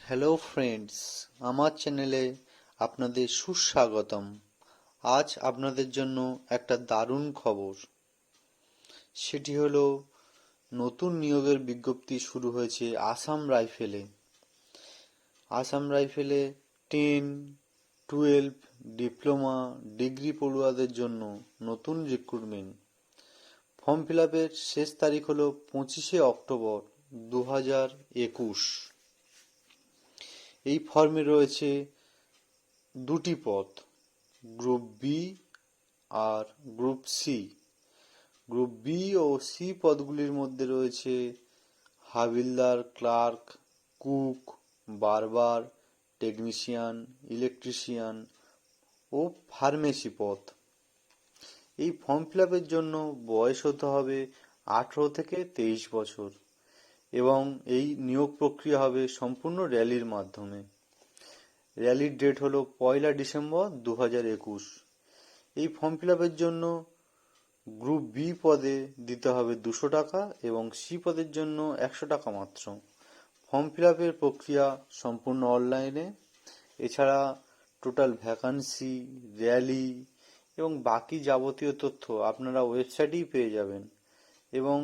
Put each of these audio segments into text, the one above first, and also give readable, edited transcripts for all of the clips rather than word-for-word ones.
Hello friends, আমার চ্যানেলে আপনাদের সুস্বাগতম। আজ আপনাদের জন্য একটা দারুণ খবর। সেটি হলো নতুন নিয়োগের বিজ্ঞপ্তি শুরু হয়েছে আসাম রাইফেলে। আসাম রাইফেলে 10, 12, ডিপ্লোমা, ডিগ্রি পড়ুয়াদের জন্য নতুন রিক্রুটমেন্ট। ফর্ম ফিল আপের শেষ তারিখ হলো 25শে অক্টোবর 2021। এই ফর্মে রয়েছে দুটি পদ, গ্রুপ বি আর গ্রুপ সি। গ্রুপ বি ও সি পদগুলির মধ্যে রয়েছে হাবিলদার, ক্লার্ক, কুক, বারবার, টেকনিশিয়ান, ইলেকট্রিশিয়ান ও ফার্মেসি পদ। এই ফর্ম ফিল আপের জন্য বয়স হতে হবে 18 থেকে 23 বছর এবং এই নিয়োগ প্রক্রিয়া হবে সম্পূর্ণ র্যালির মাধ্যমে। র্যালির ডেট হলো 1 ডিসেম্বর 2021। এই ফর্ম ফিল আপের জন্য গ্রুপ বি পদে দিতে হবে 200 টাকা এবং সি পদের জন্য 100 টাকা মাত্র। ফর্ম ফিল আপের প্রক্রিয়া সম্পূর্ণ অনলাইনে। এছাড়া টোটাল ভ্যাকান্সি, র্যালি এবং বাকি যাবতীয় তথ্য আপনারা ওয়েবসাইটেই পেয়ে যাবেন এবং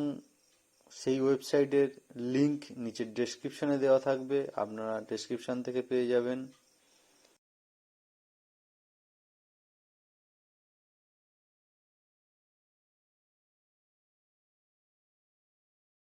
সেই ওয়েবসাইটের লিংক নিচের ডেসক্রিপশনে দেওয়া থাকবে, আপনারা ডেসক্রিপশন থেকে পেয়ে যাবেন।